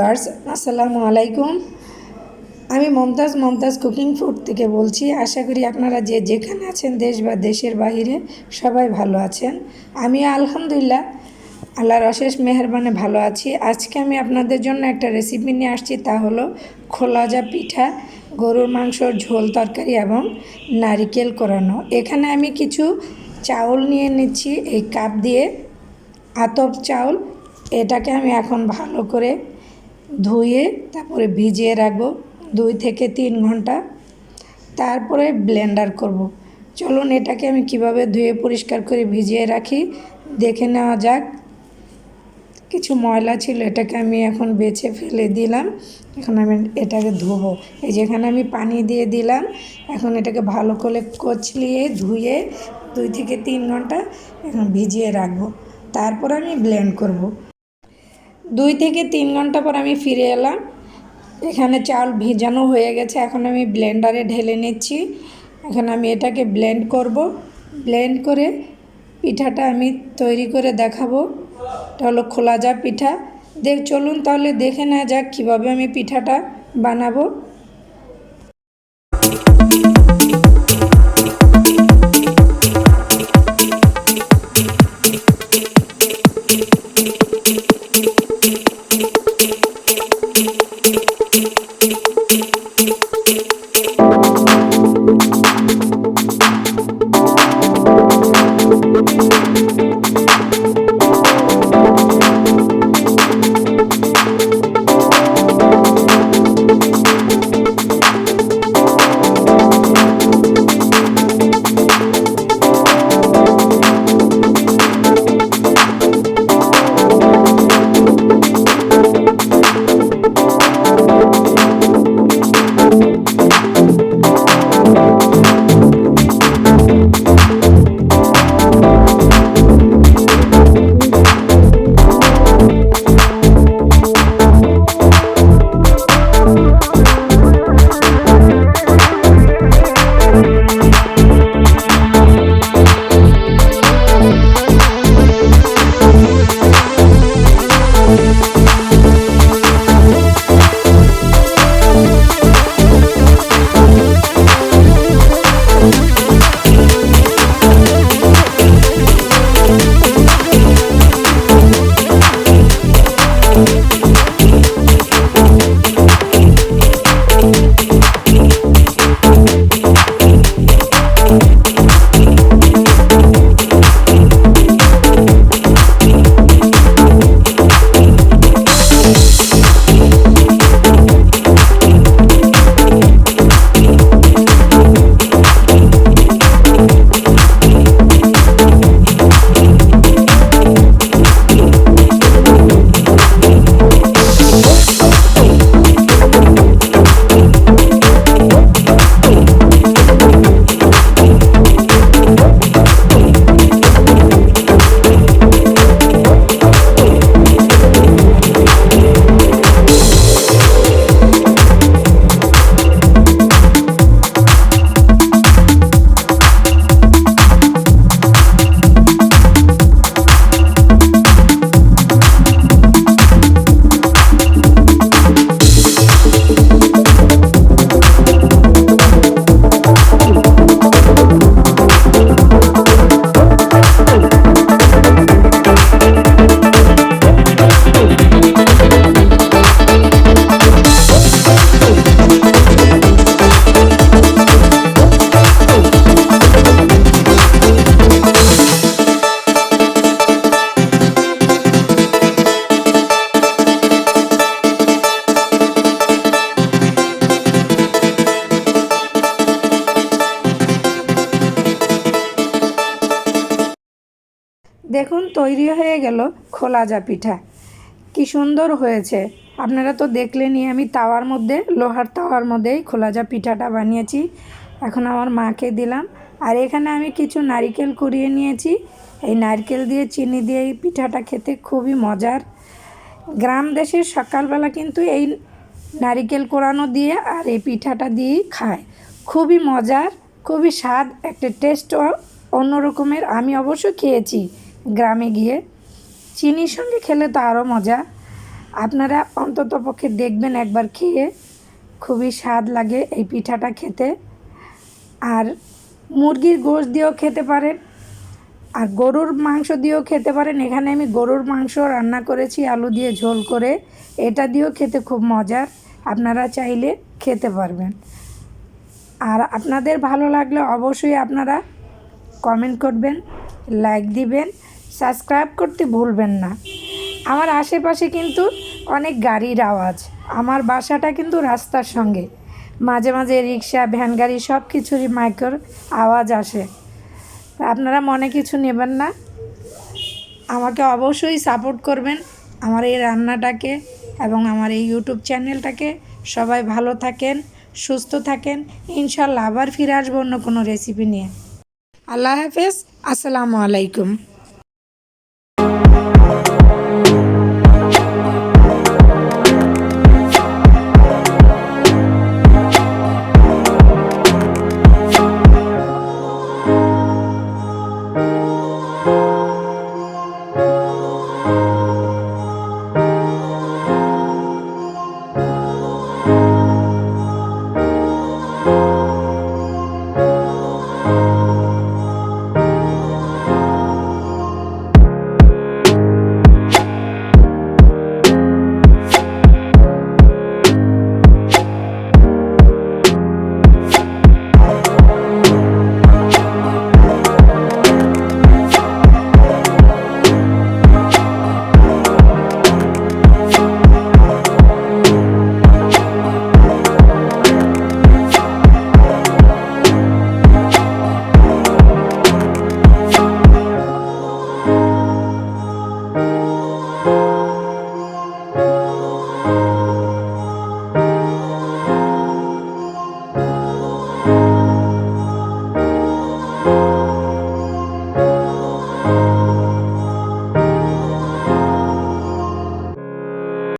Viewers আসসালামু আলাইকুম। আমি মমতাজ কুকিং ফুড থেকে বলছি। আশা করি আপনারা যে যেখানে আছেন দেশ বা দেশের বাইরে সবাই ভালো আছেন। আমি আলহামদুলিল্লাহ আল্লাহর অশেষ মেহেরবানে ভালো আছি। আজকে আমি আপনাদের জন্য একটা রেসিপি নিয়ে আসছি, তা হলো খোলাজা পিঠা, গরুর মাংসর ঝোল তরকারি এবং নারিকেল কোরানো। এখানে আমি কিছু চাউল নিয়ে নিচ্ছি, এই কাপ দিয়ে আতপ চাউল। এটাকে আমি এখন ভালো করে ধুয়ে তারপরে ভিজিয়ে রাখবো 2 থেকে 3 ঘন্টা, তারপরে ব্লেন্ডার করব। চলুন এটাকে আমি কিভাবে ধুয়ে পরিষ্কার করে ভিজিয়ে রাখি দেখে নেওয়া যাক। কিছু ময়লা ছিল, এটাকে আমি এখন বেছে ফেলে দিলাম। এখন আমি এটাকে ধোবো। এই যেখানে আমি পানি দিয়ে দিলাম। এখন এটাকে ভালো করে কচলিয়ে ধুয়ে 2 থেকে 3 ঘন্টা এখন ভিজিয়ে রাখবো, তারপর আমি ব্লেন্ড করব। 2 থেকে 3 ঘন্টা পর আমি ফিরে এলাম। এখানে চাল ভিজানো হয়ে গেছে। এখন আমি ব্লেন্ডারে ঢেলে নিচ্ছি। এখন আমি এটাকে ব্লেন্ড করব। ব্লেন্ড করে পিঠাটা আমি তৈরি করে দেখাবো। এটা হলো খোলাজা পিঠা। চলুন তাহলে দেখে নেওয়া যাক কীভাবে আমি পিঠাটা বানাবো। দেখুন তৈরি হয়ে গেল খোলাজা পিঠা। কি সুন্দর হয়েছে, আপনারা তো দেখলেনই। আমি তাওয়ার মধ্যে, লোহার তাওয়ার মধ্যেই খোলাজা পিঠাটা বানিয়েছি। এখন আমার মাকে দিলাম। আর এখানে আমি কিছু নারকেল কুড়িয়ে নিয়েছি। এই নারকেল দিয়ে চিনি দিয়ে এই পিঠাটা খেতে খুবই মজার। গ্রাম দেশের সকালবেলা কিন্তু এই নারকেল কোরানো দিয়ে আর এই পিঠাটা দিয়েই খায়। খুবই মজার, খুবই স্বাদ, একটা টেস্টও অন্য রকমের। আমি অবশ্য খেয়েছি গ্রামে গিয়ে। চিনির সঙ্গে খেলে তো আরও মজা। আপনারা অন্ততপক্ষে দেখবেন, একবার খেয়ে খুবই স্বাদ লাগে এই পিঠাটা খেতে। আর মুরগির গোশত দিয়েও খেতে পারেন, আর গরুর মাংস দিয়েও খেতে পারেন। এখানে আমি গরুর মাংস রান্না করেছি আলু দিয়ে ঝোল করে, এটা দিয়েও খেতে খুব মজার, আপনারা চাইলে খেতে পারবেন। আর আপনাদের ভালো লাগলে অবশ্যই আপনারা কমেন্ট করবেন, লাইক দিবেন, সাবস্ক্রাইব করতে ভুলবেন না। আমার আশেপাশে কিন্তু অনেক গাড়ির আওয়াজ, আমার বাসাটা কিন্তু রাস্তার সঙ্গে, মাঝে মাঝে রিক্সা ভ্যান গাড়ি সব কিছুরই মাইকের আওয়াজ আসে। আপনারা মনে কিছু নেবেন না, আমাকে অবশ্যই সাপোর্ট করবেন আমার এই রান্নাটাকে এবং আমার এই ইউটিউব চ্যানেলটাকে। সবাই ভালো থাকেন, সুস্থ থাকেন, ইনশাল্লাহ আবার ফিরে আসবো অন্য কোনো রেসিপি নিয়ে। আল্লাহ হাফেজ, আসসালামু আলাইকুম।